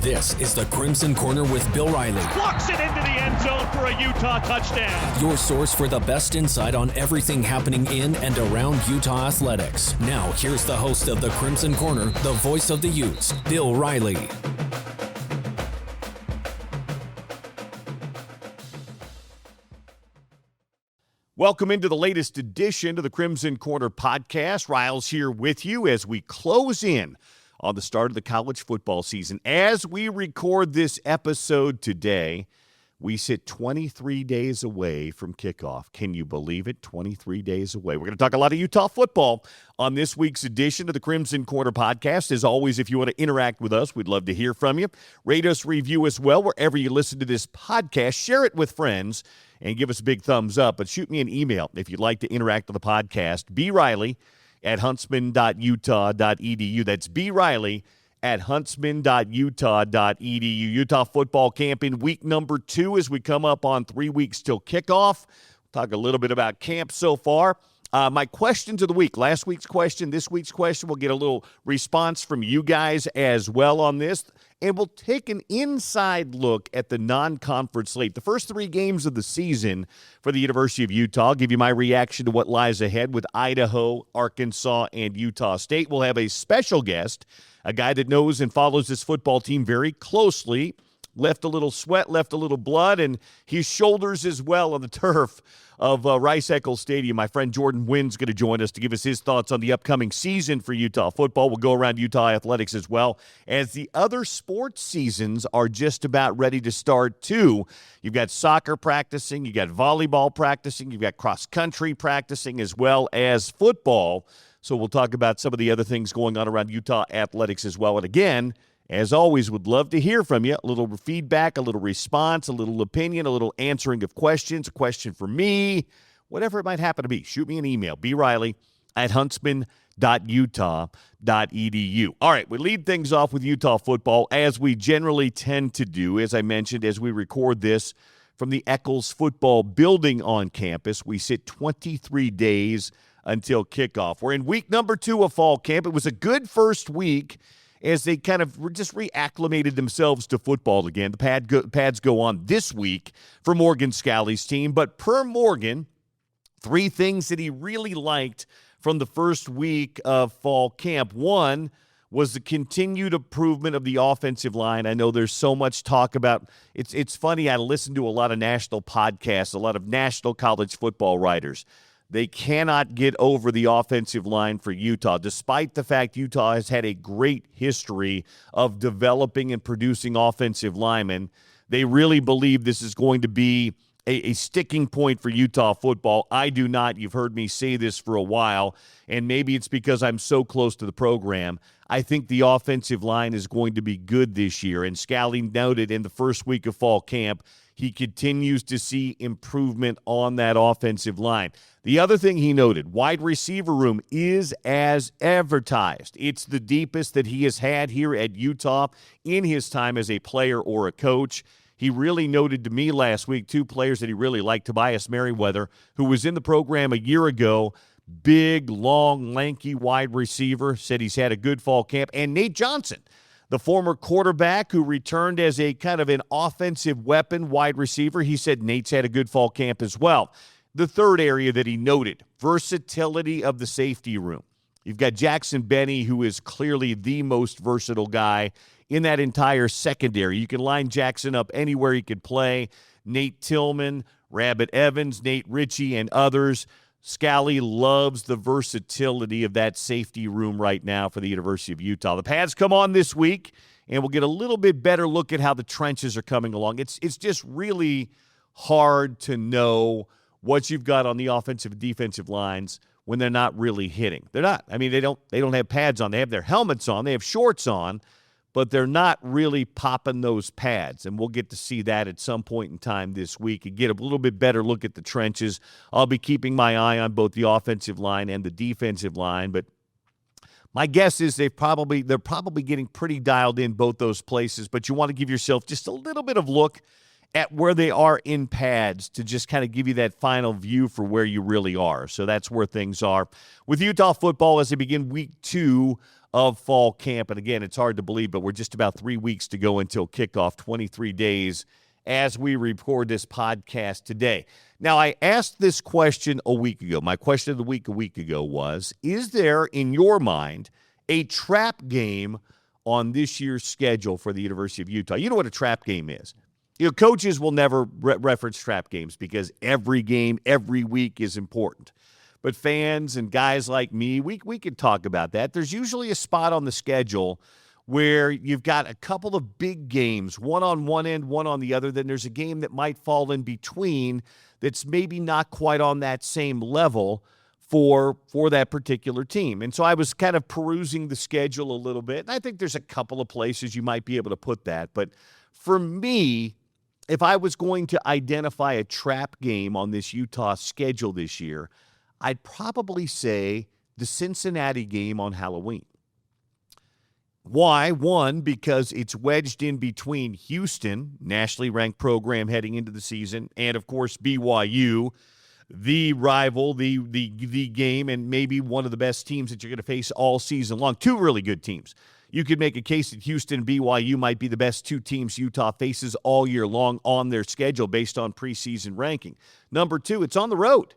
This is the Crimson Corner with Bill Riley. Walks it into the end zone for a Utah touchdown. Your source for the best insight on everything happening in and around Utah athletics. Now, here's the host of the Crimson Corner, the voice of the Utes, Bill Riley. Welcome into the latest edition of the Crimson Corner podcast. Riles here with you as we close in on the start of the college football season. As we record this episode today, we sit 23 days away from kickoff. Can you believe it? 23 days away. We're going to talk a lot of Utah football on this week's edition of the Crimson Corner podcast. As always, if you want to interact with us, we'd love to hear from you. Rate us, review us well wherever you listen to this podcast. Share it with friends and give us a big thumbs up. But shoot me an email if you'd like to interact with the podcast. briley@huntsman.utah.edu. That's briley@huntsman.utah.edu. Utah football camp in week number 2 as we come up on 3 weeks till kickoff. We'll talk a little bit about camp so far. My questions of the week, last week's question, this week's question, we'll get a little response from you guys as well on this. And we'll take an inside look at the non-conference slate. The first 3 games of the season for the University of Utah. I'll give you my reaction to what lies ahead with Idaho, Arkansas, and Utah State. We'll have a special guest, a guy that knows and follows this football team very closely. Left a little sweat, left a little blood, and his shoulders as well on the turf of Rice-Eccles Stadium. My friend Jordan Wynn's going to join us to give us his thoughts on the upcoming season for Utah football. We'll go around Utah athletics as well, as the other sports seasons are just about ready to start too. You've got soccer practicing, you've got volleyball practicing, you've got cross-country practicing as well as football. So we'll talk about some of the other things going on around Utah athletics as well. And again, as always, would love to hear from you. A little feedback, a little response, a little opinion, a little answering of questions, a question for me, whatever it might happen to be. Shoot me an email, briley@huntsman.utah.edu. All right, we lead things off with Utah football, as we generally tend to do. As I mentioned, as we record this from the Eccles football building on campus, we sit 23 days until kickoff. We're in week number 2 of fall camp. It was a good first week as they kind of just reacclimated themselves to football again. The pads go on this week for Morgan Scalley's team. But per Morgan, 3 things that he really liked from the first week of fall camp. One was the continued improvement of the offensive line. I know there's so much talk about it's funny, I listen to a lot of national podcasts, a lot of national college football writers. They cannot get over the offensive line for Utah, despite the fact Utah has had a great history of developing and producing offensive linemen. They really believe this is going to be a sticking point for Utah football. I do not. You've heard me say this for a while, and maybe it's because I'm so close to the program. I think the offensive line is going to be good this year, and Scalley noted in the first week of fall camp, he continues to see improvement on that offensive line. The other thing he noted, wide receiver room is as advertised. It's the deepest that he has had here at Utah in his time as a player or a coach. He really noted to me last week 2 players that he really liked. Tobias Merriweather, who was in the program a year ago, big, long, lanky wide receiver, said he's had a good fall camp. And Nate Johnson, the former quarterback who returned as a kind of an offensive weapon wide receiver, he said Nate's had a good fall camp as well. The third area that he noted, versatility of the safety room. You've got Jackson Benny, who is clearly the most versatile guy in that entire secondary. You can line Jackson up anywhere he could play. Nate Tillman, Rabbit Evans, Nate Ritchie, and others. Scalley loves the versatility of that safety room right now for the University of Utah. The pads come on this week, and we'll get a little bit better look at how the trenches are coming along. It's just really hard to know what you've got on the offensive and defensive lines when they're not really hitting. They're not. I mean, they don't have pads on. They have their helmets on. They have shorts on, but they're not really popping those pads, and we'll get to see that at some point in time this week and get a little bit better look at the trenches. I'll be keeping my eye on both the offensive line and the defensive line, but my guess is they're probably getting pretty dialed in both those places, but you want to give yourself just a little bit of look at where they are in pads to just kind of give you that final view for where you really are. So that's where things are with Utah football as they begin week 2 of fall camp. And again, it's hard to believe, but we're just about 3 weeks to go until kickoff, 23 days as we record this podcast today. Now, I asked this question a week ago. My question of the week a week ago was, is there, in your mind, a trap game on this year's schedule for the University of Utah? You know what a trap game is. Coaches will never reference trap games because every game, every week is important. But fans and guys like me, we can talk about that. There's usually a spot on the schedule where you've got a couple of big games, one on one end, one on the other. Then there's a game that might fall in between that's maybe not quite on that same level for that particular team. And so I was kind of perusing the schedule a little bit, and I think there's a couple of places you might be able to put that. But for me, if I was going to identify a trap game on this Utah schedule this year, I'd probably say the Cincinnati game on Halloween. Why? One, because it's wedged in between Houston, nationally ranked program heading into the season, and, of course, BYU, the rival, the game, and maybe one of the best teams that you're going to face all season long. Two really good teams. You could make a case that Houston and BYU might be the best two teams Utah faces all year long on their schedule based on preseason ranking. Number two, it's on the road.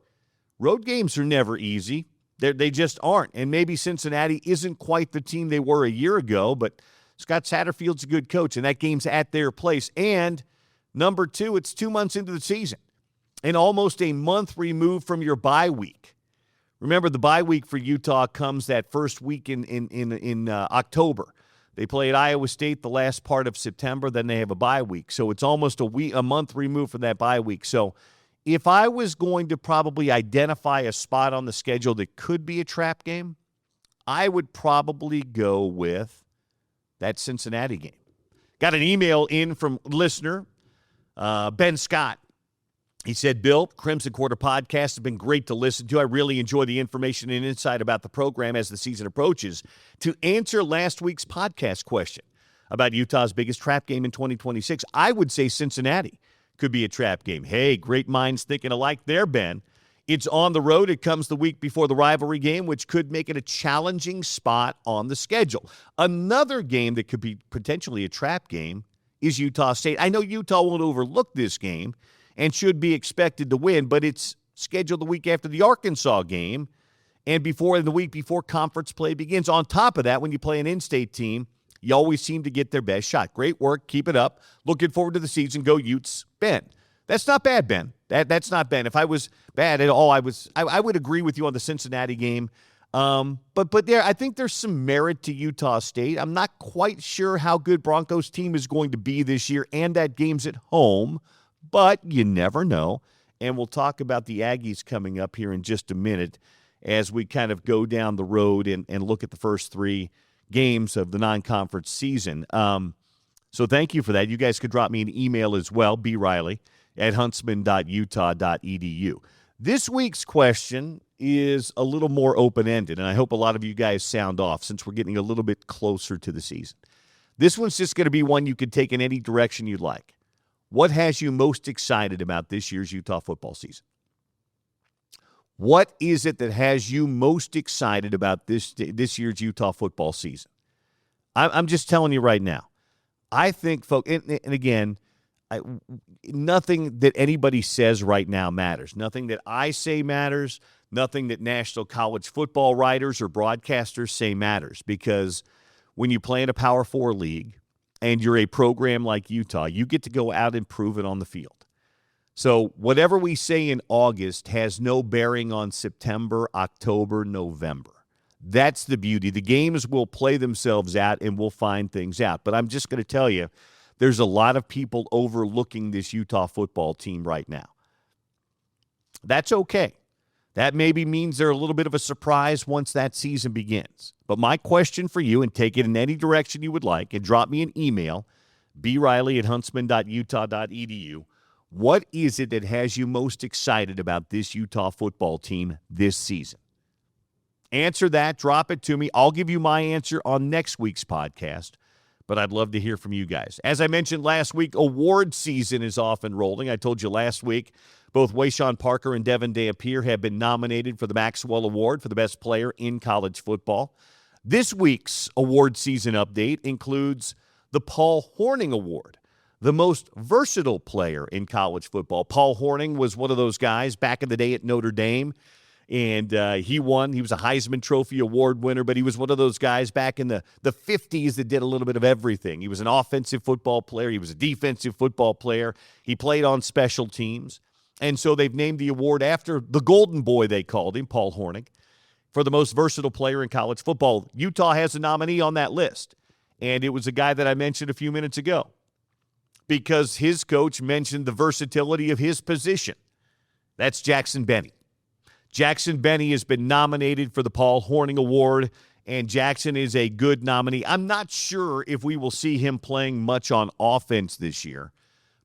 Road games are never easy. They just aren't. And maybe Cincinnati isn't quite the team they were a year ago, but Scott Satterfield's a good coach, and that game's at their place. And number two, it's 2 months into the season and almost a month removed from your bye week. Remember, the bye week for Utah comes that first week in October. They play at Iowa State the last part of September, then they have a bye week. So it's almost a month removed from that bye week. So if I was going to probably identify a spot on the schedule that could be a trap game, I would probably go with that Cincinnati game. Got an email in from listener Ben Scott. He said, Bill, Crimson Quarter podcast has been great to listen to. I really enjoy the information and insight about the program as the season approaches. To answer last week's podcast question about Utah's biggest trap game in 2026, I would say Cincinnati could be a trap game. Hey, great minds thinking alike there, Ben. It's on the road. It comes the week before the rivalry game, which could make it a challenging spot on the schedule. Another game that could be potentially a trap game is Utah State. I know Utah won't overlook this game and should be expected to win, but it's scheduled the week after the Arkansas game and the week before conference play begins. On top of that, when you play an in-state team, you always seem to get their best shot. Great work. Keep it up. Looking forward to the season. Go Utes. Ben. That's not bad, Ben. That's not bad. If I was bad at all, I would agree with you on the Cincinnati game. But there, I think there's some merit to Utah State. I'm not quite sure how good Broncos team is going to be this year, and that game's at home. But you never know. And we'll talk about the Aggies coming up here in just a minute as we kind of go down the road and look at the first three games of the non-conference season. So thank you for that. You guys could drop me an email as well, briley@huntsman.utah.edu. This week's question is a little more open-ended, and I hope a lot of you guys sound off since we're getting a little bit closer to the season. This one's just going to be one you could take in any direction you'd like. What has you most excited about this year's Utah football season? What is it that has you most excited about this year's Utah football season? I'm just telling you right now. I think, folks, and again, nothing that anybody says right now matters. Nothing that I say matters. Nothing that national college football writers or broadcasters say matters. Because when you play in a Power 4 league and you're a program like Utah, you get to go out and prove it on the field. So whatever we say in August has no bearing on September, October, November. That's the beauty. The games will play themselves out and we'll find things out. But I'm just going to tell you, there's a lot of people overlooking this Utah football team right now. That's okay. That maybe means they're a little bit of a surprise once that season begins. But my question for you, and take it in any direction you would like, and drop me an email, briley@huntsman.utah.edu. What is it that has you most excited about this Utah football team this season? Answer that. Drop it to me. I'll give you my answer on next week's podcast, but I'd love to hear from you guys. As I mentioned last week, award season is off and rolling. I told you last week, both Wayshawn Parker and Devin Day-Appear have been nominated for the Maxwell Award for the best player in college football. This week's award season update includes the Paul Hornung Award, the most versatile player in college football. Paul Hornung was one of those guys back in the day at Notre Dame, and he won. He was a Heisman Trophy Award winner, but he was one of those guys back in the 50s that did a little bit of everything. He was an offensive football player. He was a defensive football player. He played on special teams. And so they've named the award after the Golden Boy, they called him, Paul Hornung, for the most versatile player in college football. Utah has a nominee on that list, and it was a guy that I mentioned a few minutes ago because his coach mentioned the versatility of his position. That's Jackson Benny. Jackson Benny has been nominated for the Paul Hornung Award, and Jackson is a good nominee. I'm not sure if we will see him playing much on offense this year,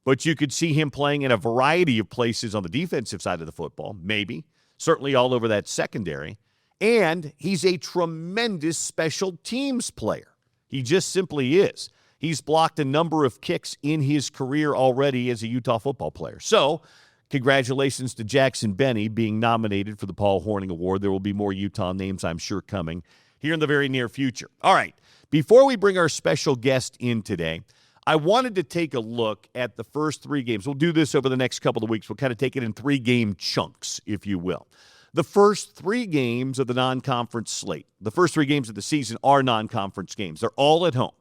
but you could see him playing in a variety of places on the defensive side of the football, maybe, certainly all over that secondary. And he's a tremendous special teams player. He just simply is. He's blocked a number of kicks in his career already as a Utah football player. So, congratulations to Jackson Benny being nominated for the Paul Hornung Award. There will be more Utah names, I'm sure, coming here in the very near future. All right, before we bring our special guest in today, I wanted to take a look at the first three games. We'll do this over the next couple of weeks. We'll kind of take it in three-game chunks, if you will. The first three games of the non-conference slate, the first three games of the season are non-conference games. They're all at home.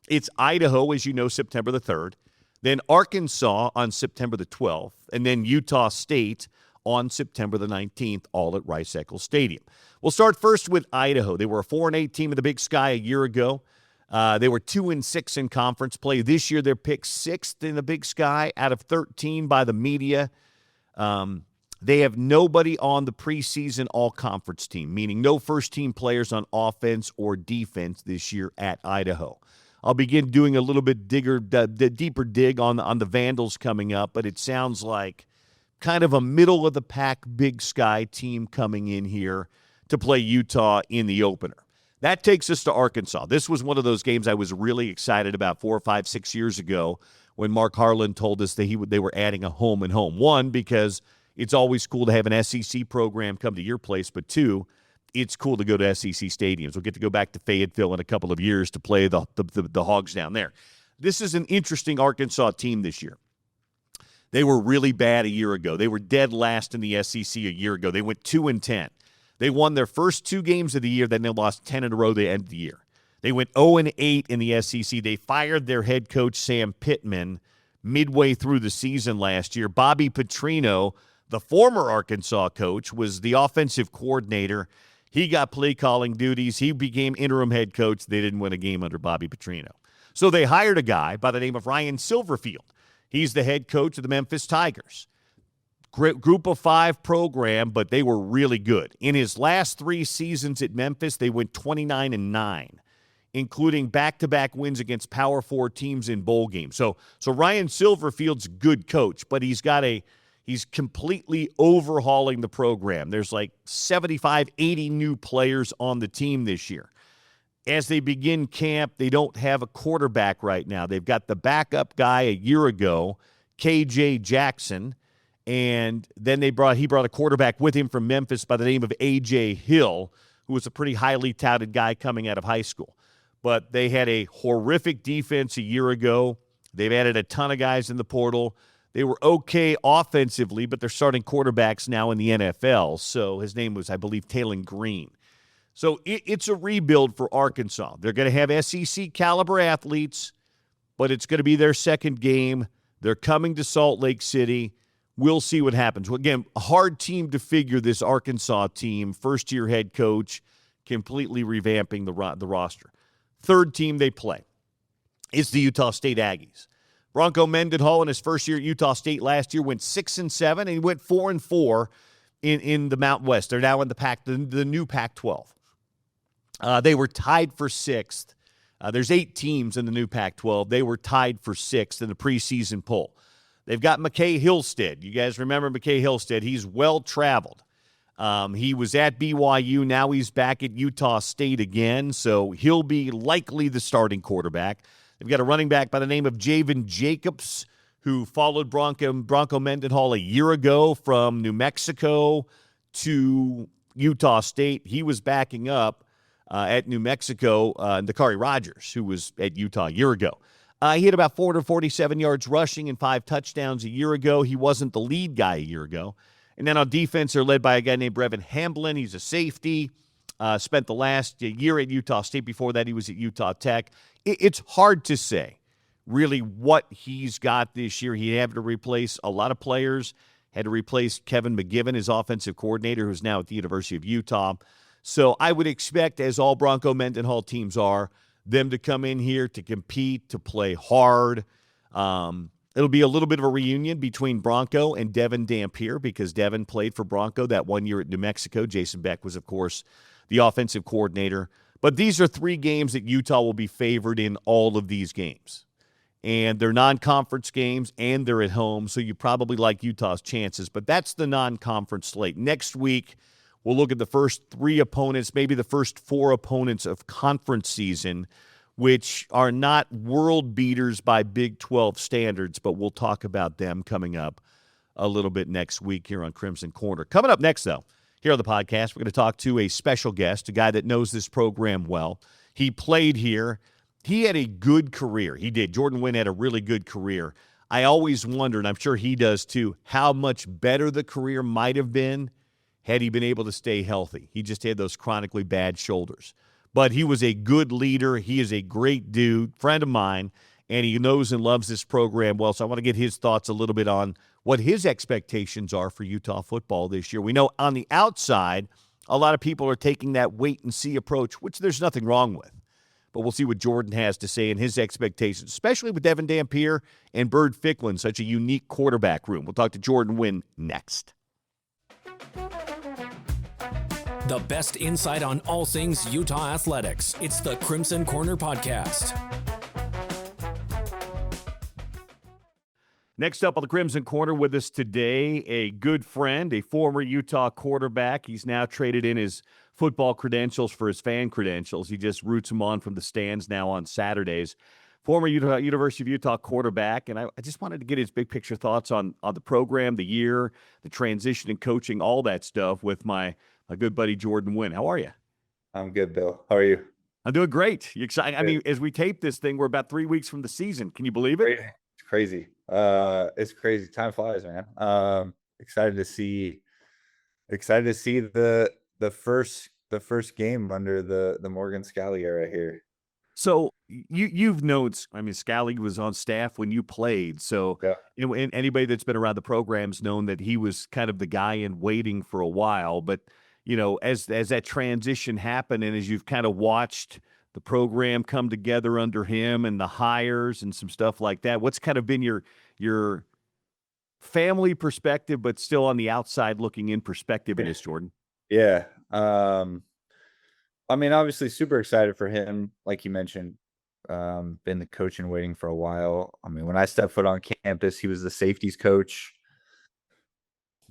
It's Idaho, as you know, September the 3rd, then Arkansas on September the 12th, and then Utah State on September the 19th, all at Rice-Eccles Stadium. We'll start first with Idaho. They were a 4-8 team in the Big Sky a year ago. They were 2-6 in conference play. This year, they're picked 6th in the Big Sky out of 13 by the media. They have nobody on the preseason all-conference team, meaning no first-team players on offense or defense this year at Idaho. I'll begin doing a little bit deeper dig on the Vandals coming up, but it sounds like kind of a middle-of-the-pack Big Sky team coming in here to play Utah in the opener. That takes us to Arkansas. This was one of those games I was really excited about 4 or 5, 6 years ago when Mark Harlan told us that they were adding a home and home. One, because it's always cool to have an SEC program come to your place, but two, it's cool to go to SEC stadiums. We'll get to go back to Fayetteville in a couple of years to play the Hogs down there. This is an interesting Arkansas team this year. They were really bad a year ago. They were dead last in the SEC a year ago. They went 2-10. They won their first 2 games of the year, then they lost 10 in a row at the end of the year. They went 0-8 in the SEC. They fired their head coach, Sam Pittman, midway through the season last year. Bobby Petrino, the former Arkansas coach, was the offensive coordinator. He got play calling duties. He became interim head coach. They didn't win a game under Bobby Petrino. So they hired a guy by the name of Ryan Silverfield. He's the head coach of the Memphis Tigers. Group of 5 program, but they were really good. In his last 3 seasons at Memphis, they went 29-9, including back-to-back wins against Power 4 teams in bowl games. So Ryan Silverfield's a good coach, but he's completely overhauling the program. There's like 75, 80 new players on the team this year. As they begin camp, they don't have a quarterback right now. They've got the backup guy a year ago, KJ Jackson, and then he brought a quarterback with him from Memphis by the name of A.J. Hill, who was a pretty highly touted guy coming out of high school. But they had a horrific defense a year ago. They've added a ton of guys in the portal. They were okay offensively, but they're starting quarterbacks now in the NFL. So his name was, I believe, Talon Green. So it's a rebuild for Arkansas. They're going to have SEC caliber athletes, but it's going to be their second game. They're coming to Salt Lake City. We'll see what happens. Well, again, a hard team to figure, this Arkansas team. First-year head coach, completely revamping the roster. Third team they play is the Utah State Aggies. Bronco Mendenhall in his first year at Utah State last year went 6-7, and he went 4-4 in the Mountain West. They're now in the new Pac-12. They were tied for 6th. There's 8 teams in the new Pac-12. They were tied for 6th in the preseason poll. They've got McKay Hillstead. You guys remember McKay Hillstead. He's well-traveled. He was at BYU. Now he's back at Utah State again, so he'll be likely the starting quarterback. They've got a running back by the name of Javen Jacobs, who followed Bronco Mendenhall a year ago from New Mexico to Utah State. He was backing up at New Mexico, Nakari Rogers, who was at Utah a year ago. He had about 447 yards rushing and 5 touchdowns a year ago. He wasn't the lead guy a year ago. And then on defense, they're led by a guy named Brevin Hamblin. He's a safety. Spent the last year at Utah State. Before that, he was at Utah Tech. It's hard to say really what he's got this year. He had to replace a lot of players, had to replace Kevin McGivern, his offensive coordinator, who's now at the University of Utah. So I would expect, as all Bronco Mendenhall teams are, them to come in here to compete, to play hard. It'll be a little bit of a reunion between Bronco and Devin Dampier because Devin played for Bronco that 1 year at New Mexico. Jason Beck was, of course, the offensive coordinator. But these are 3 games that Utah will be favored in all of these games. And they're non-conference games, and they're at home, so you probably like Utah's chances. But that's the non-conference slate. Next week, we'll look at the first 3 opponents, maybe the first 4 opponents of conference season, which are not world beaters by Big 12 standards, but we'll talk about them coming up a little bit next week here on Crimson Corner. Coming up next, though, here on the podcast, we're going to talk to a special guest, a guy that knows this program well. He played here. He had a good career. He did. Jordan Wynn had a really good career. I always wonder, and I'm sure he does too, how much better the career might have been had he been able to stay healthy. He just had those chronically bad shoulders. But he was a good leader. He is a great dude, friend of mine, and he knows and loves this program well. So I want to get his thoughts a little bit on what his expectations are for Utah football this year. We know on the outside, a lot of people are taking that wait-and-see approach, which there's nothing wrong with. But we'll see what Jordan has to say and his expectations, especially with Devin Dampier and Bird Ficklin, such a unique quarterback room. We'll talk to Jordan Wynn next. The best insight on all things Utah athletics. It's the Crimson Corner Podcast. Next up on the Crimson Corner with us today, a good friend, a former Utah quarterback. He's now traded in his football credentials for his fan credentials. He just roots them on from the stands now on Saturdays. Former University of Utah quarterback, and I just wanted to get his big picture thoughts on the program, the year, the transition in coaching, all that stuff with my good buddy Jordan Wynn. How are you? I'm good, Bill. How are you? I'm doing great. You excited? I mean, as we tape this thing, we're about 3 weeks from the season. Can you believe it? It's crazy. It's crazy. Time flies, man. Excited to see the first game under the Morgan Scalley era here. So you've known, I mean, Scalley was on staff when you played. So Yeah. you know, and anybody that's been around the program's known that he was kind of the guy in waiting for a while. But you know, as that transition happened, and as you've kind of watched the program come together under him and the hires and some stuff like that, what's kind of been your family perspective, but still on the outside looking in perspective in this, Jordan? Yeah. I mean, obviously super excited for him, like you mentioned. Been the coach and waiting for a while. I mean, when I stepped foot on campus, he was the safeties coach.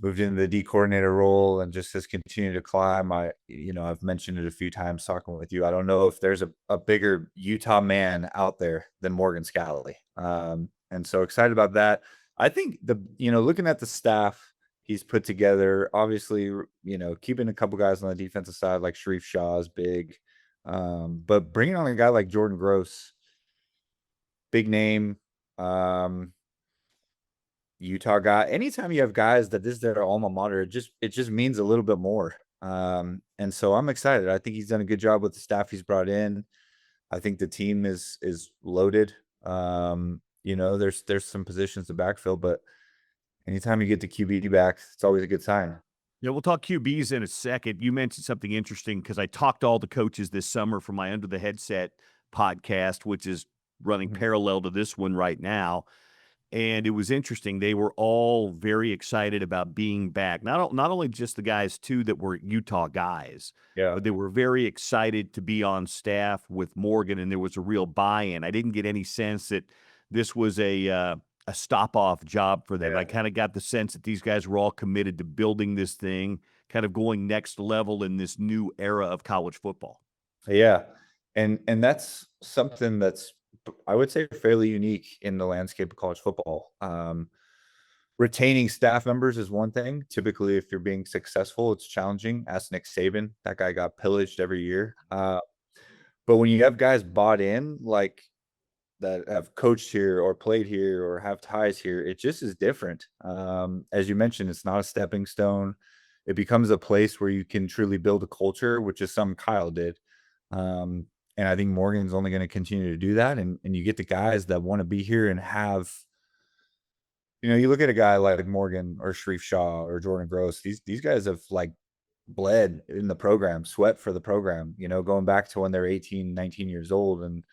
Moved into the D coordinator role and just has continued to climb. I've mentioned it a few times talking with you. I don't know if there's a bigger Utah man out there than Morgan Scalley. And so excited about that. I think looking at the staff he's put together, obviously, keeping a couple guys on the defensive side like Sharif Shaw is big. But bringing on a guy like Jordan Gross, big name, Utah guy. Anytime you have guys that this is their alma mater, it just means a little bit more. And so I'm excited. I think he's done a good job with the staff he's brought in. I think the team is loaded. There's some positions to backfill, but anytime you get the QB back, it's always a good sign. Yeah, we'll talk QBs in a second. You mentioned something interesting because I talked to all the coaches this summer for my Under the Headset podcast, which is running parallel to this one right now. And it was interesting. They were all very excited about being back. Not only just the guys, too, that were Utah guys, but they were very excited to be on staff with Morgan, and there was a real buy-in. I didn't get any sense that this was a stop-off job for them. I kind of got the sense that these guys were all committed to building this thing, kind of going next level in this new era of college football. Yeah, and that's something that's, I would say, fairly unique in the landscape of college football. Retaining staff members is one thing. Typically, if you're being successful, it's challenging. Ask Nick Saban. That guy got pillaged every year. But when you have guys bought in, like that have coached here or played here or have ties here, it just is different. As you mentioned, it's not a stepping stone. It becomes a place where you can truly build a culture, which is something Kyle did. And I think Morgan's only going to continue to do that. And you get the guys that want to be here and have, you look at a guy like Morgan or Sharif Shaw or Jordan Gross. These guys have like bled in the program, sweat for the program, going back to when they're 18, 19 years old. And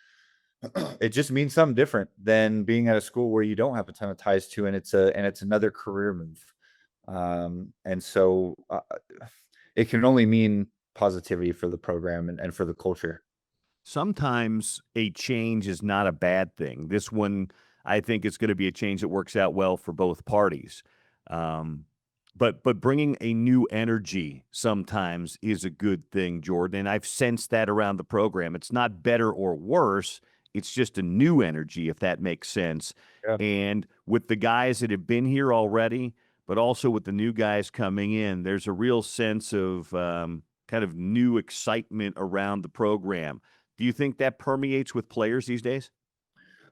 it just means something different than being at a school where you don't have a ton of ties to, and it's another career move. And so it can only mean positivity for the program and for the culture. Sometimes a change is not a bad thing. This one, I think, is going to be a change that works out well for both parties. But bringing a new energy sometimes is a good thing, Jordan. And I've sensed that around the program. It's not better or worse. It's just a new energy, if that makes sense. Yeah. And with the guys that have been here already, but also with the new guys coming in, there's a real sense of kind of new excitement around the program. Do you think that permeates with players these days?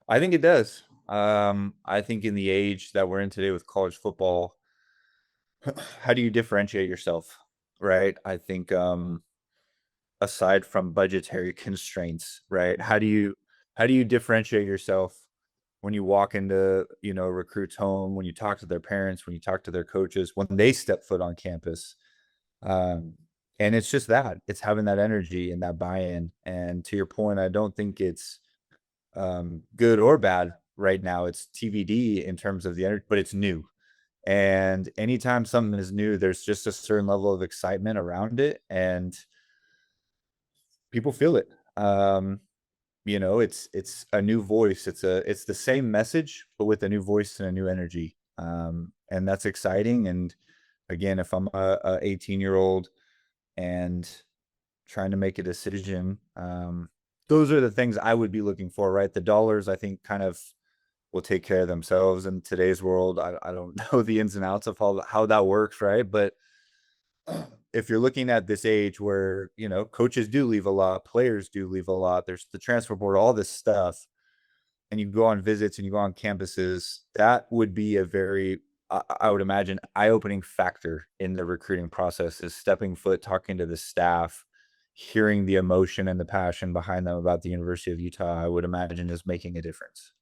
I think it does. I think in the age that we're in today with college football, how do you differentiate yourself? Right. I think aside from budgetary constraints, right? How do you differentiate yourself when you walk into, a recruit's home, when you talk to their parents, when you talk to their coaches, when they step foot on campus? And it's just that. It's having that energy and that buy-in. And to your point, I don't think it's good or bad right now. It's TBD in terms of the energy, but it's new. And anytime something is new, there's just a certain level of excitement around it, and people feel it. It's a new voice. It's the same message, but with a new voice and a new energy. And that's exciting. And again, if I'm a 18-year-old and trying to make a decision, those are the things I would be looking for, right? The dollars, I think, kind of will take care of themselves in today's world. I don't know the ins and outs of how that works, right? But if you're looking at this age where, coaches do leave a lot, players do leave a lot, there's the transfer board, all this stuff, and you go on visits and you go on campuses, that would be a very, I would imagine, eye-opening factor in the recruiting process is stepping foot, talking to the staff, hearing the emotion and the passion behind them about the University of Utah, I would imagine is making a difference.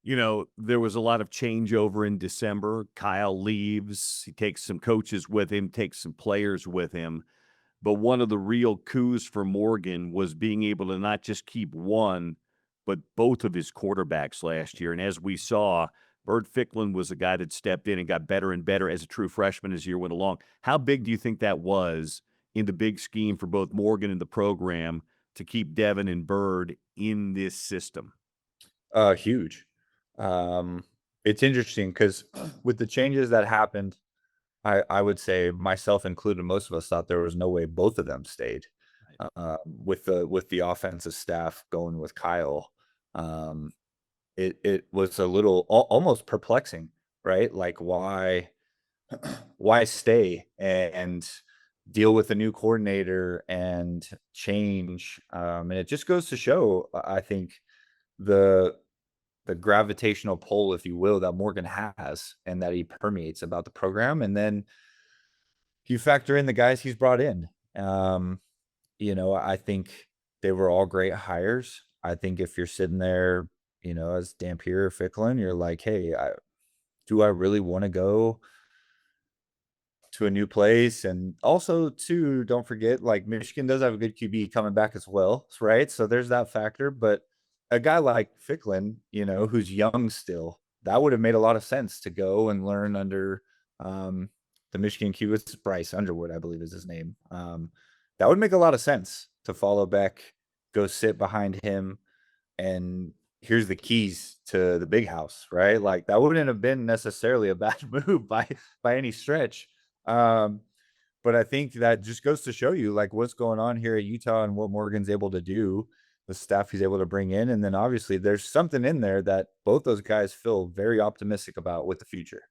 There was a lot of changeover in December. Kyle leaves. He takes some coaches with him, takes some players with him. But one of the real coups for Morgan was being able to not just keep one, but both of his quarterbacks last year. And as we saw, Bird Ficklin was a guy that stepped in and got better and better as a true freshman as the year went along. How big do you think that was in the big scheme for both Morgan and the program to keep Devin and Bird in this system? Huge. It's interesting because with the changes that happened, I would say, myself included, most of us thought there was no way both of them stayed. With the offensive staff going with Kyle, it was a little almost perplexing, right? Like why stay and deal with a new coordinator and change? And it just goes to show, I think, the gravitational pull, if you will, that Morgan has and that he permeates about the program. And then you factor in the guys he's brought in. I think they were all great hires. I think if you're sitting there, as Dampier or Ficklin, you're like, hey, do I really want to go to a new place? And also, too, don't forget, like, Michigan does have a good QB coming back as well, right? So there's that factor. But a guy like Ficklin, who's young still, that would have made a lot of sense to go and learn under the Michigan QB. It's Bryce Underwood, I believe is his name. That would make a lot of sense to follow Beck, go sit behind him, and here's the keys to the big house, right? Like that wouldn't have been necessarily a bad move by any stretch. But I think that just goes to show you like what's going on here at Utah and what Morgan's able to do, the staff he's able to bring in. And then obviously there's something in there that both those guys feel very optimistic about with the future.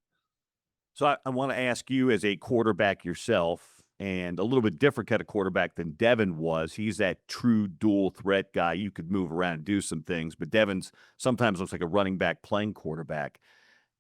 So I want to ask you, as a quarterback yourself, and a little bit different kind of quarterback than Devin was. He's that true dual threat guy. You could move around and do some things, but Devin's sometimes looks like a running back playing quarterback.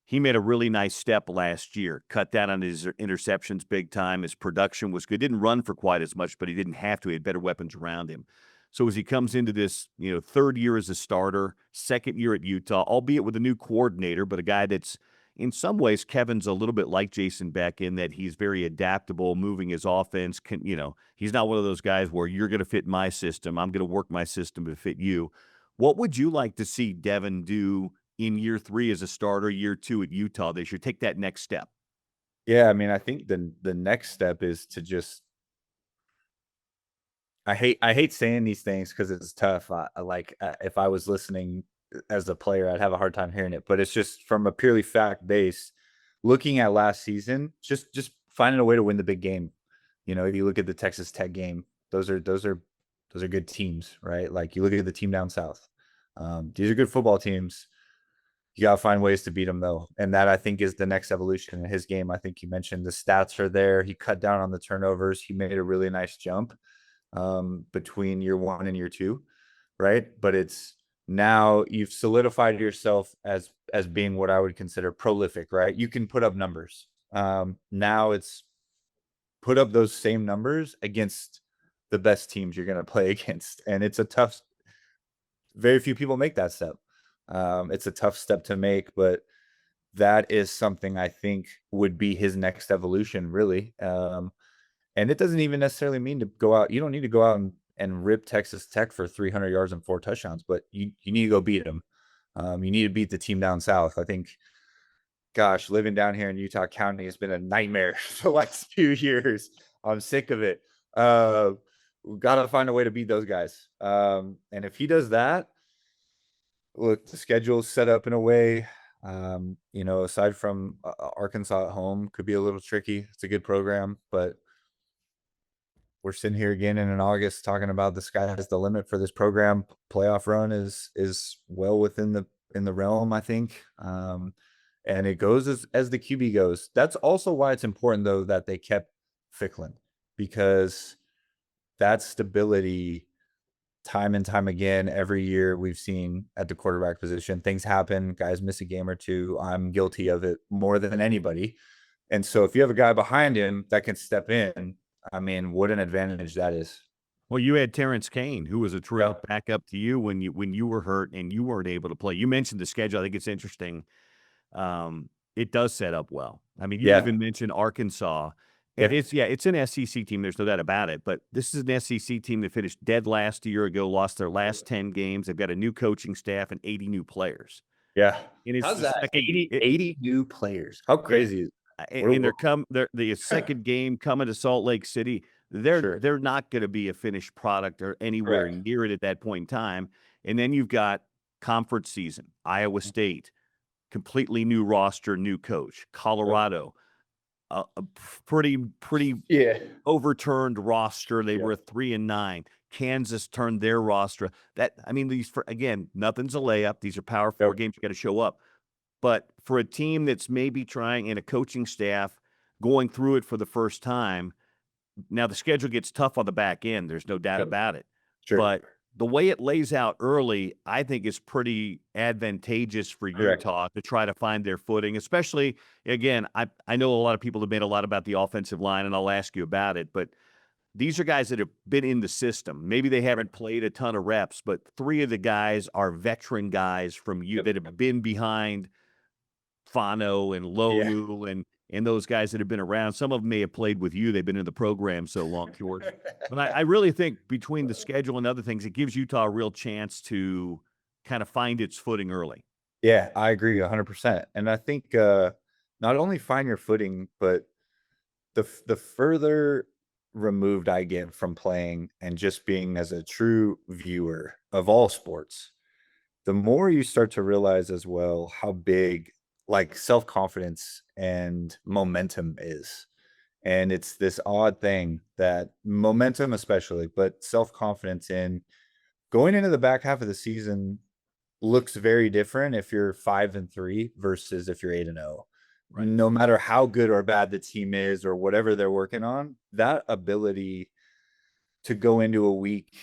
He made a really nice step last year, cut down on his interceptions big time. His production was good. Didn't run for quite as much, but he didn't have to. He had better weapons around him. So as he comes into this, third year as a starter, second year at Utah, albeit with a new coordinator, but a guy that's in some ways, Kevin's a little bit like Jason Beck in that he's very adaptable, moving his offense. He's not one of those guys where you're going to fit my system. I'm going to work my system to fit you. What would you like to see Devin do in year 3 as a starter, year 2 at Utah this year? Take that next step. Yeah, I mean, I think the next step is to just I hate saying these things because it's tough. If I was listening as a player, I'd have a hard time hearing it. But it's just from a purely fact base, looking at last season, just finding a way to win the big game. If you look at the Texas Tech game, those are good teams, right? Like you look at the team down south. These are good football teams. You got to find ways to beat them, though. And that, I think, is the next evolution in his game. I think you mentioned the stats are there. He cut down on the turnovers. He made a really nice jump between year 1 and year 2, right? But it's now you've solidified yourself as being what I would consider prolific, right? You can put up numbers. Now it's put up those same numbers against the best teams you're going to play against. And it's a tough – very few people make that step. It's a tough step to make, but that is something I think would be his next evolution, really. And it doesn't even necessarily mean to go out. You don't need to go out and rip Texas Tech for 300 yards and 4 touchdowns, but you need to go beat them. You need to beat the team down south. I think, gosh, living down here in Utah County has been a nightmare for the last few years. I'm sick of it. We've got to find a way to beat those guys. And if he does that, look, the schedule's set up in a way, aside from Arkansas at home, could be a little tricky. It's a good program, but we're sitting here again in August talking about the sky is the limit for this program. Playoff run is well within the realm, I think. And it goes as the QB goes. That's also why it's important, though, that they kept Ficklin, because that stability, time and time again, every year we've seen at the quarterback position, things happen. Guys miss a game or two. I'm guilty of it more than anybody. And so if you have a guy behind him that can step in, I mean, what an advantage that is. Well, you had Terrence Kane, who was a terrific backup to you when you were hurt and you weren't able to play. You mentioned the schedule. I think it's interesting. It does set up well. I mean, you even mentioned Arkansas. It's an SEC team. There's no doubt about it. But this is an SEC team that finished dead last a year ago, lost their last 10 games. They've got a new coaching staff and 80 new players. Yeah. And how's that? 80 new players. How crazy is it? And the second game coming to Salt Lake City. They're not going to be a finished product or anywhere near it at that point in time. And then you've got conference season, Iowa State, completely new roster, new coach, Colorado, a pretty overturned roster. They were 3-9. Kansas turned their roster. Nothing's a layup. These are Power 4 games. You got to show up. But for a team that's maybe trying, and a coaching staff going through it for the first time, now the schedule gets tough on the back end. There's no doubt about it. Sure. But the way it lays out early, I think is pretty advantageous for Utah to try to find their footing, especially, again, I know a lot of people have made a lot about the offensive line, and I'll ask you about it, but these are guys that have been in the system. Maybe they haven't played a ton of reps, but 3 of the guys are veteran guys from you that have been behind Fano and Lonu and those guys that have been around. Some of them may have played with you. They've been in the program so long, George. But I really think between the schedule and other things, it gives Utah a real chance to kind of find its footing early. Yeah, I agree 100%. And I think not only find your footing, but the further removed I get from playing and just being as a true viewer of all sports, the more you start to realize as well how big like self-confidence and momentum is. And it's this odd thing that momentum especially, but self-confidence in going into the back half of the season looks very different if you're 5-3 versus if you're 8-0. Right. No matter how good or bad the team is or whatever they're working on, that ability to go into a week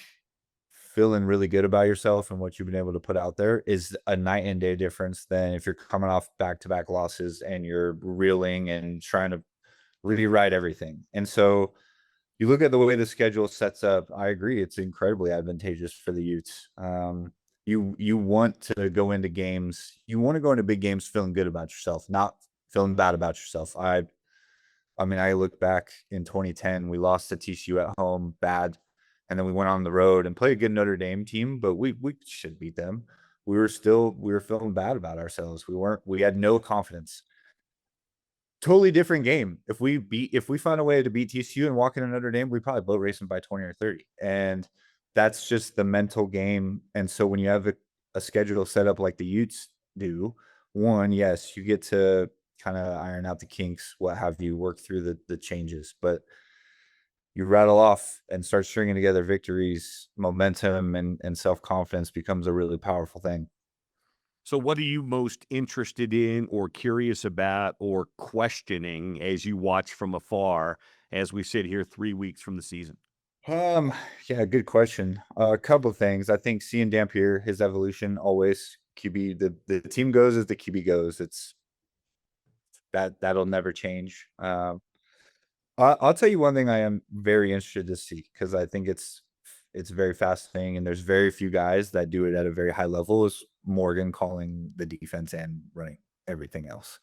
feeling really good about yourself and what you've been able to put out there is a night and day difference than if you're coming off back-to-back losses and you're reeling and trying to rewrite everything. And so you look at the way the schedule sets up, I agree, it's incredibly advantageous for the Utes. You want to go into games, you want to go into big games feeling good about yourself, not feeling bad about yourself. I mean, I look back in 2010, we lost to TCU at home, bad, and then we went on the road and played a good Notre Dame team, but we should beat them. We were feeling bad about ourselves. We had no confidence. Totally different game. If we find a way to beat TCU and walk into Notre Dame, we probably boat racing by 20 or 30. And that's just the mental game. And so when you have a schedule set up like the Utes do, one, yes, you get to kind of iron out the kinks, what have you, work through the changes. But you rattle off and start stringing together victories, momentum and self-confidence becomes a really powerful thing. So what are you most interested in or curious about or questioning as you watch from afar as we sit here 3 weeks from the season? Yeah, good question. A couple of things. I think seeing Dampier, his evolution, always QB, the team goes as the QB goes. It's that'll never change. I'll tell you one thing I am very interested to see, because I think it's very fascinating, and there's very few guys that do it at a very high level, is Morgan calling the defense and running everything else.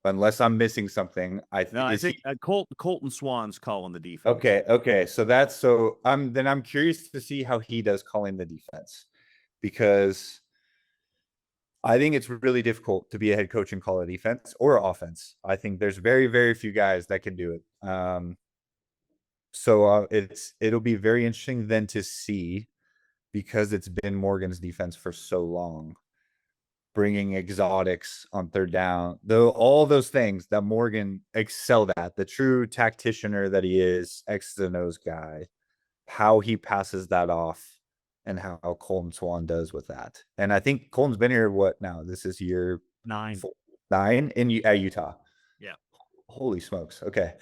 Unless I'm missing something, I think Colton Swan's calling the defense. Okay. So I'm curious to see how he does calling the defense, because I think it's really difficult to be a head coach and call a defense or offense. I think there's very, very few guys that can do it. So it'll be very interesting then to see, because it's been Morgan's defense for so long, bringing exotics on third down, though all those things that Morgan excelled at, the true tacticianer that he is, X the nose guy, how he passes that off and how Colton Swan does with that. And I think Colton's been here, what now? This is year 9. 9 at Utah. Yeah. Holy smokes. Okay.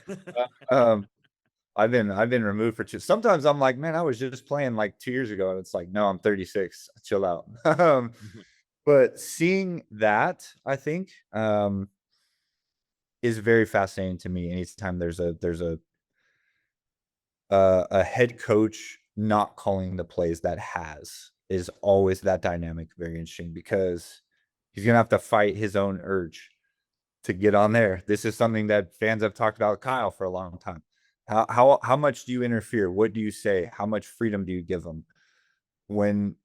I've been removed for two. Sometimes I'm like, man, I was just playing like 2 years ago. And it's like, no, I'm 36. Chill out. But seeing that, I think, is very fascinating to me. Anytime there's a head coach not calling the plays that is always that dynamic, very interesting, because he's gonna have to fight his own urge to get on there. This is something that fans have talked about Kyle for a long time. How much do you interfere? What do you say? How much freedom do you give them? When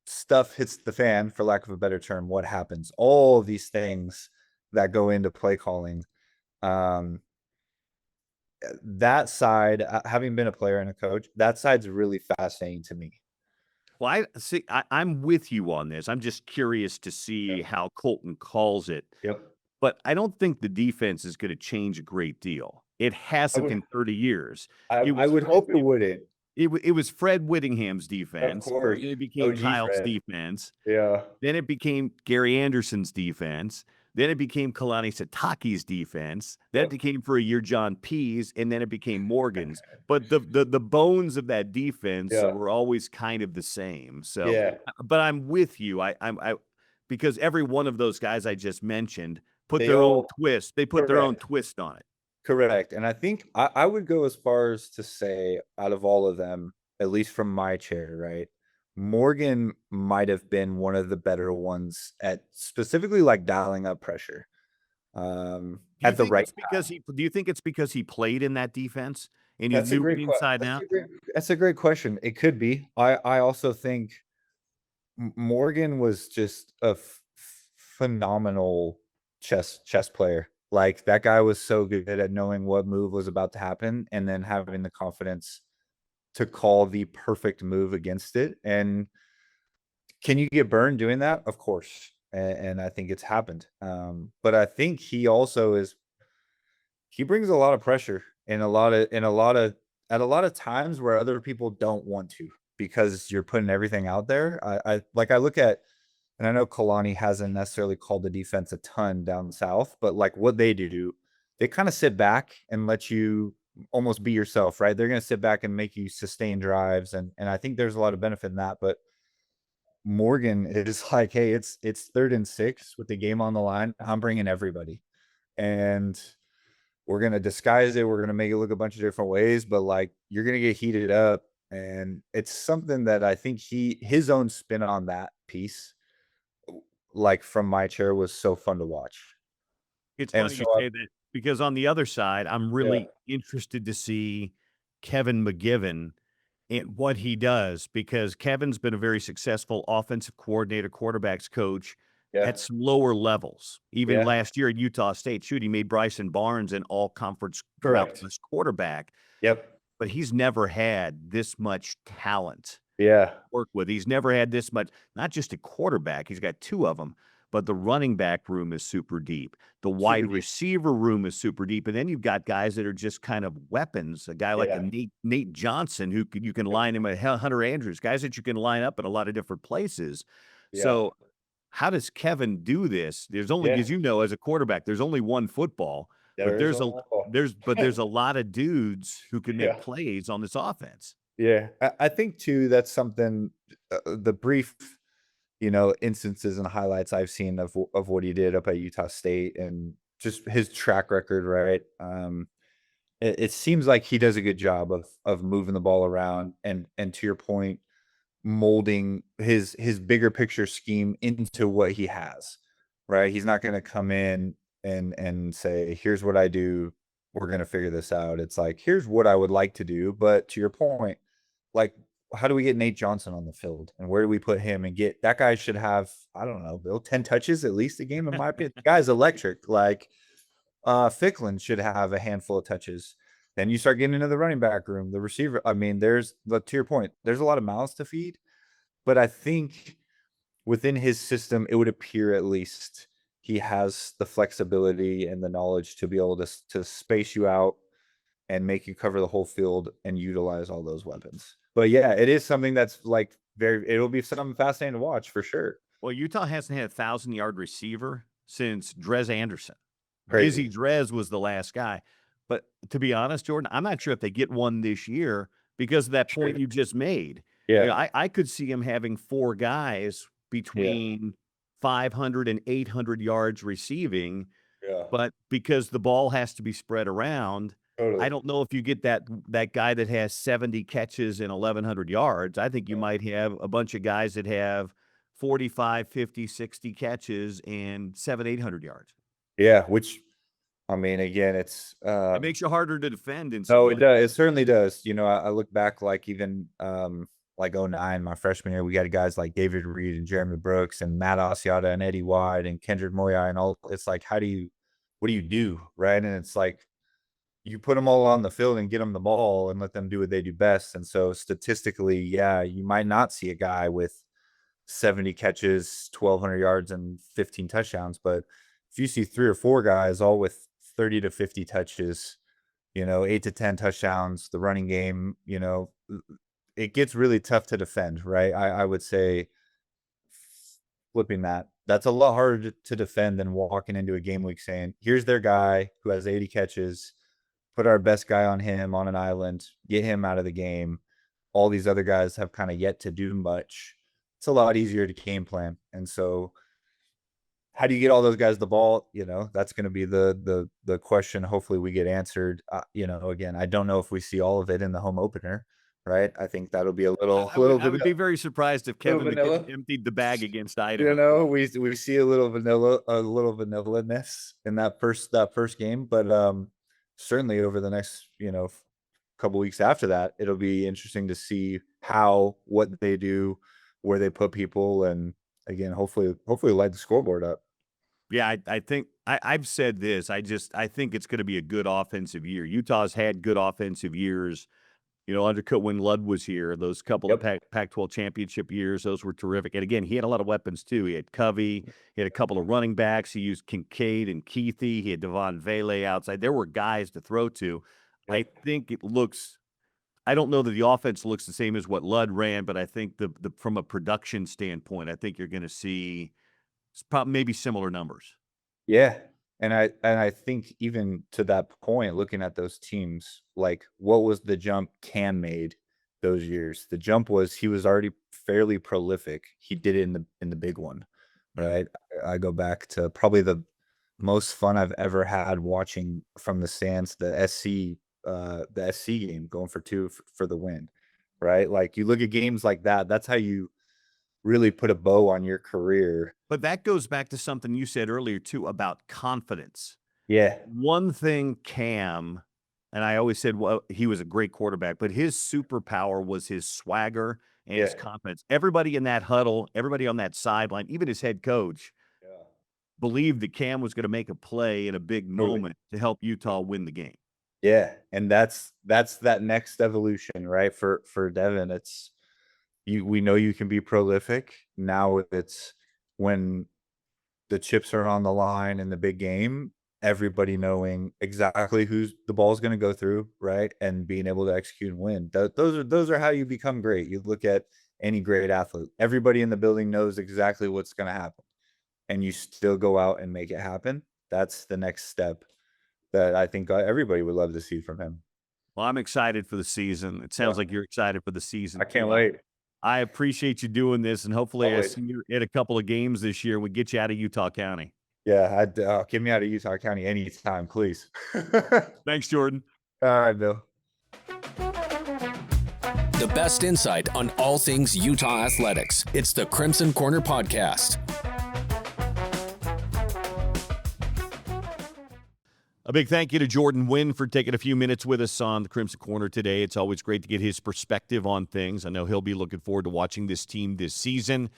stuff hits the fan, for lack of a better term, what happens? All of these things that go into play calling. That side, having been a player and a coach, that side's really fascinating to me. Well, I'm with you on this. I'm just curious to see how Colton calls it. Yep. But I don't think the defense is going to change a great deal. It hasn't in 30 years. I would hope it wouldn't. It was Fred Whittingham's defense. Of course. It became OG Kyle's Fred. defense. Yeah. Then it became Gary Anderson's defense. Then it became Kalani Sitake's defense. Then it became for a year John P's, and then it became Morgan's. But the bones of that defense were always kind of the same. So, but I'm with you. I because every one of those guys I just mentioned put their own twist. They put their own twist on it. Correct. And I think I would go as far as to say, out of all of them, at least from my chair, right, Morgan might have been one of the better ones at specifically like dialing up pressure. At the right time. Do you think it's because he played in that defense and he knew it inside out? That's a great question. It could be. I also think Morgan was just a phenomenal chess player. Like, that guy was so good at knowing what move was about to happen and then having the confidence to call the perfect move against it. And can you get burned doing that? Of course. And I think it's happened. But I think he also he brings a lot of pressure at a lot of times where other people don't want to, because you're putting everything out there. I look at And I know Kalani hasn't necessarily called the defense a ton down south, but like what they do, they kind of sit back and let you almost be yourself, right? They're going to sit back and make you sustain drives, and I think there's a lot of benefit in that. But Morgan is like, hey, it's 3rd and 6 with the game on the line. I'm bringing everybody, and we're gonna disguise it. We're gonna make it look a bunch of different ways, but like you're gonna get heated up, and it's something that I think his own spin on that piece, like from my chair, was so fun to watch. It's And funny so you say that because on the other side, I'm really interested to see Kevin McGivern and what he does, because Kevin's been a very successful offensive coordinator, quarterbacks coach at some lower levels. Even last year at Utah State, shoot, he made Bryson Barnes an all-conference route-less quarterback. Yep. But he's never had this much talent Yeah. to work with. He's never had this much, not just a quarterback, he's got 2 of them, but the running back room is super deep. The wide receiver room is super deep. And then you've got guys that are just kind of weapons. A guy like a Nate Johnson, who you can line him at Hunter Andrews, guys that you can line up in a lot of different places. So how does Kevin do this? There's only, as you know, as a quarterback, there's only one football, but there's a lot of dudes who can make plays on this offense. Yeah. I think too, that's something, the brief, instances and highlights I've seen of what he did up at Utah State and just his track record, right? It seems like he does a good job of moving the ball around and to your point, molding his bigger picture scheme into what he has, right? He's not going to come in and say, here's what I do, we're going to figure this out. It's like, here's what I would like to do. But to your point, like, how do we get Nate Johnson on the field, and where do we put him and get that guy? Should have, I don't know, Bill, 10 touches at least a game in my opinion. The guy's electric. Like Ficklin should have a handful of touches. Then you start getting into the running back room, the receiver. I mean, to your point, there's a lot of mouths to feed, but I think within his system, it would appear at least he has the flexibility and the knowledge to be able to space you out and make you cover the whole field and utilize all those weapons. But yeah, it is something that's like it'll be something fascinating to watch for sure. Well, Utah hasn't had a 1,000-yard receiver since Drez Anderson. Crazy. Izzy Drez was the last guy. But to be honest, Jordan, I'm not sure if they get one this year because of that point you just made. Yeah. I could see him having 4 guys between 500 and 800 yards receiving. Yeah. But because the ball has to be spread around, Totally. I don't know if you get that guy that has 70 catches and 1,100 yards. I think you might have a bunch of guys that have 45, 50, 60 catches and 800 yards. Yeah, which, I mean, again, it's it makes you harder to defend. It does. It certainly does. I look back, like even like 09, my freshman year, we got guys like David Reed and Jeremy Brooks and Matt Asiata and Eddie White and Kendrick Moyai and all. It's like, what do you do, right? And it's like, you put them all on the field and get them the ball and let them do what they do best. And so statistically, you might not see a guy with 70 catches, 1,200 yards, and 15 touchdowns. But if you see 3 or 4 guys all with 30 to 50 touches, 8 to 10 touchdowns, the running game, it gets really tough to defend, right? I would say flipping that's a lot harder to defend than walking into a game week saying, here's their guy who has 80 catches, put our best guy on him on an island, get him out of the game. All these other guys have kind of yet to do much. It's a lot easier to game plan. And so how do you get all those guys the ball? That's going to be the question. Hopefully we get answered. Again, I don't know if we see all of it in the home opener, right? I think that'll be a little. I would be very surprised if Kevin McGivern emptied the bag against Idaho. We see a little vanilla-ness in that first game, but certainly over the next couple weeks after that, it'll be interesting to see what they do, where they put people, and again, hopefully light the scoreboard up. Yeah, I think I've said this. I think it's going to be a good offensive year. Utah's had good offensive years. Under when Ludd was here, those couple of Pac-12 championship years, those were terrific. And again, he had a lot of weapons too. He had Covey, he had a couple of running backs. He used Kincaid and Keithy. He had Devon Vele outside. There were guys to throw to. I think I don't know that the offense looks the same as what Ludd ran, but I think the from a production standpoint, I think you're going to see probably maybe similar numbers. Yeah. And I think even to that point, looking at those teams, like what was the jump Cam made those years? The jump was he was already fairly prolific. He did it in the big one, right? I go back to probably the most fun I've ever had watching from the stands, the SC game, going for 2 for the win, right? Like you look at games like that, that's how you really put a bow on your career. But that goes back to something you said earlier too about confidence. Yeah. One thing Cam, and I always said, well, he was a great quarterback, but his superpower was his swagger and his confidence. Everybody in that huddle, everybody on that sideline, even his head coach, believed that Cam was going to make a play in a big moment to help Utah win the game. Yeah, and that's that next evolution, right? For Devin, it's we know you can be prolific. Now it's when the chips are on the line in the big game, everybody knowing exactly who's the ball's going to go through, right? And being able to execute and win. Those are how you become great. You look at any great athlete. Everybody in the building knows exactly what's going to happen, and you still go out and make it happen. That's the next step that I think everybody would love to see from him. Well, I'm excited for the season. It sounds like you're excited for the season. I can't wait. I appreciate you doing this, and hopefully I Always. see you at a couple of games this year. We get you out of Utah County. Yeah, get me out of Utah County anytime, please. Thanks, Jordan. All right, Bill. The best insight on all things Utah athletics. It's the Crimson Corner Podcast. A big thank you to Jordan Wynn for taking a few minutes with us on the Crimson Corner today. It's always great to get his perspective on things. I know he'll be looking forward to watching this team this season.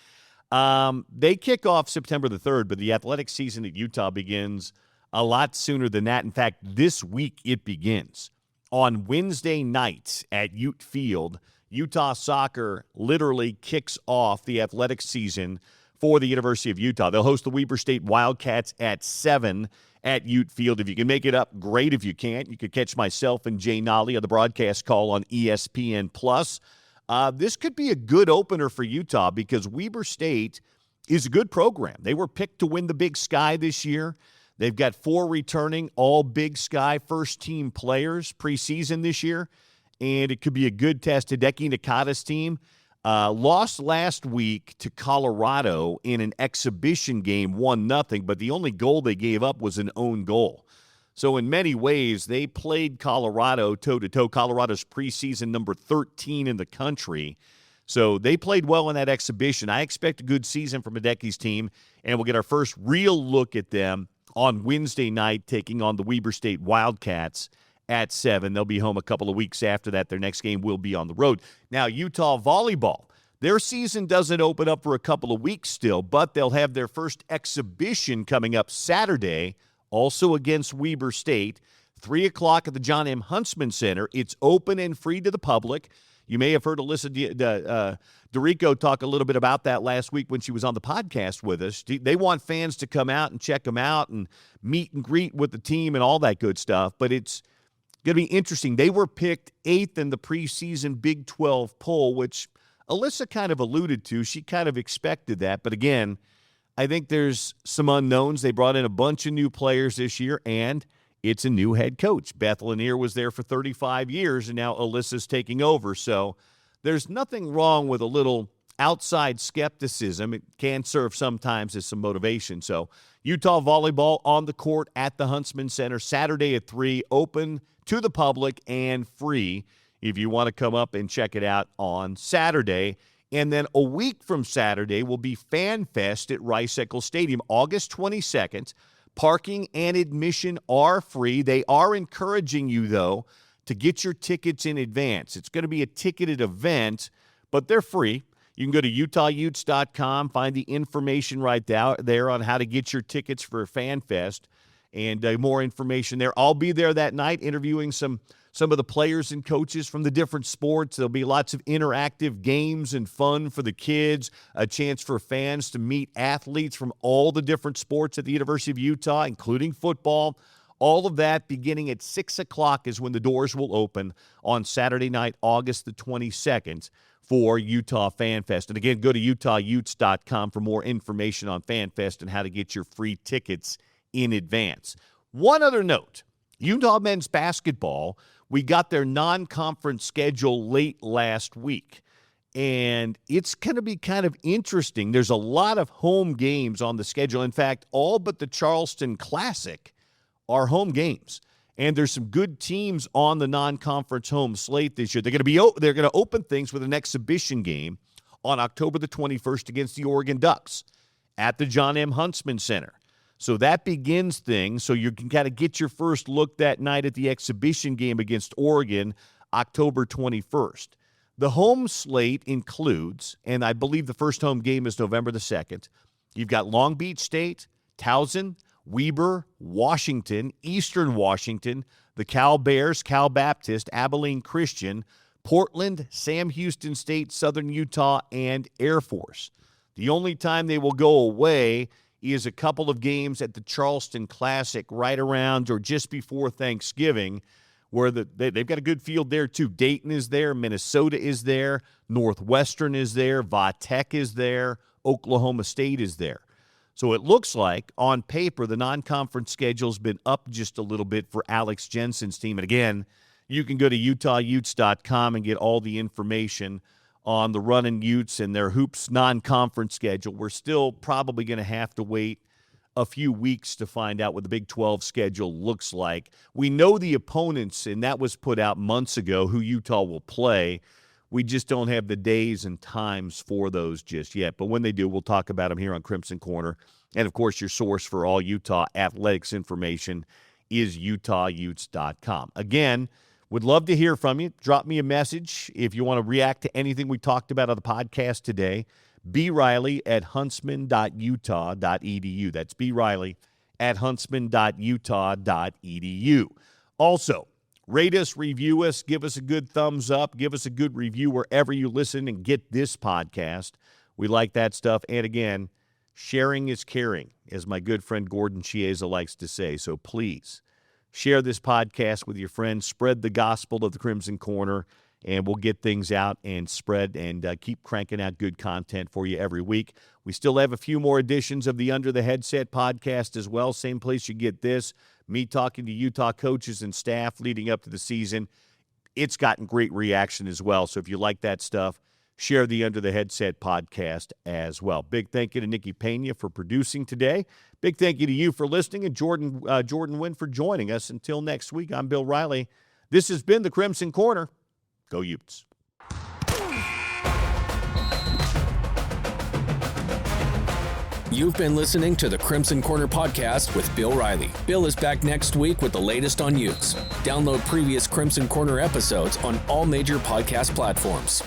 They kick off September the 3rd, but the athletic season at Utah begins a lot sooner than that. In fact, this week it begins. On Wednesday night at Ute Field, Utah soccer literally kicks off the athletic season for the University of Utah. They'll host the Weber State Wildcats at 7 at Ute Field. If you can make it up, great. If you can't, you could catch myself and Jay Nolly on the broadcast call on ESPN+. This could be a good opener for Utah because Weber State is a good program. They were picked to win the Big Sky this year. They've got 4 returning all Big Sky first-team players preseason this year, and it could be a good test. Hideki Nakata's team lost last week to Colorado in an exhibition game, 1-0, but the only goal they gave up was an own goal. So in many ways, they played Colorado toe-to-toe. Colorado's preseason number 13 in the country. So they played well in that exhibition. I expect a good season from Hideki's team, and we'll get our first real look at them on Wednesday night, taking on the Weber State Wildcats at 7. They'll be home a couple of weeks after that. Their next game will be on the road. Now, Utah Volleyball, their season doesn't open up for a couple of weeks still, but they'll have their first exhibition coming up Saturday, also against Weber State, 3 o'clock at the John M. Huntsman Center. It's open and free to the public. You may have heard Alyssa Dorico talk a little bit about that last week when she was on the podcast with us. They want fans to come out and check them out and meet and greet with the team and all that good stuff, but it's going to be interesting. They were picked 8th in the preseason Big 12 poll, which Alyssa kind of alluded to. She kind of expected that. But again, I think there's some unknowns. They brought in a bunch of new players this year, and it's a new head coach. Beth Lanier was there for 35 years, and now Alyssa's taking over. So there's nothing wrong with a little outside skepticism. It can serve sometimes as some motivation. So Utah Volleyball on the court at the Huntsman Center Saturday at 3, open to the public and free if you want to come up and check it out on Saturday. And then a week from Saturday will be Fan Fest at Rice-Eccles Stadium, August 22nd. Parking and admission are free. They are encouraging you, though, to get your tickets in advance. It's going to be a ticketed event, but they're free. You can go to UtahUtes.com, find the information right there on how to get your tickets for Fan Fest, and more information there. I'll be there that night interviewing some of the players and coaches from the different sports. There'll be lots of interactive games and fun for the kids, a chance for fans to meet athletes from all the different sports at the University of Utah, including football. All of that beginning at 6 o'clock is when the doors will open on Saturday night, August the 22nd for Utah Fan Fest. And again, go to UtahUtes.com for more information on Fan Fest and how to get your free tickets in advance. One other note, Utah men's basketball, we got their non-conference schedule late last week. And it's going to be kind of interesting. There's a lot of home games on the schedule. In fact, all but the Charleston Classic are home games. And there's some good teams on the non-conference home slate this year. They're going to open things with an exhibition game on October the 21st against the Oregon Ducks at the John M. Huntsman Center. So that begins things. So you can kind of get your first look that night at the exhibition game against Oregon, October 21st. The home slate includes, and I believe the first home game is November the 2nd, you've got Long Beach State, Towson, Weber, Washington, Eastern Washington, the Cal Bears, Cal Baptist, Abilene Christian, Portland, Sam Houston State, Southern Utah, and Air Force. The only time they will go away is a couple of games at the Charleston Classic right around or just before Thanksgiving, where they've got a good field there too. Dayton is there, Minnesota is there, Northwestern is there, Va Tech is there, Oklahoma State is there. So it looks like, on paper, the non-conference schedule's been up just a little bit for Alex Jensen's team. And again, you can go to UtahUtes.com and get all the information on the Runnin' Utes and their hoops non-conference schedule. We're still probably going to have to wait a few weeks to find out what the Big 12 schedule looks like. We know the opponents, and that was put out months ago, who Utah will play. We just don't have the days and times for those just yet. But when they do, we'll talk about them here on Crimson Corner. And, of course, your source for all Utah athletics information is UtahUtes.com. Again, would love to hear from you. Drop me a message if you want to react to anything we talked about on the podcast today. B. Riley at huntsman.utah.edu. That's B. Riley at huntsman.utah.edu. Also, rate us, review us, give us a good thumbs up, give us a good review wherever you listen and get this podcast. We like that stuff. And again, sharing is caring, as my good friend Gordon Chiesa likes to say. So please share this podcast with your friends. Spread the gospel of the Crimson Corner, and we'll get things out and spread and keep cranking out good content for you every week. We still have a few more editions of the Under the Headset podcast as well. Same place you get this. Me talking to Utah coaches and staff leading up to the season. It's gotten great reaction as well. So if you like that stuff, share the Under the Headset podcast as well. Big thank you to Nikki Pena for producing today. Big thank you to you for listening, and Jordan Wynn for joining us. Until next week, I'm Bill Riley. This has been the Crimson Corner. Go Utes. You've been listening to the Crimson Corner podcast with Bill Riley. Bill is back next week with the latest on Utes. Download previous Crimson Corner episodes on all major podcast platforms.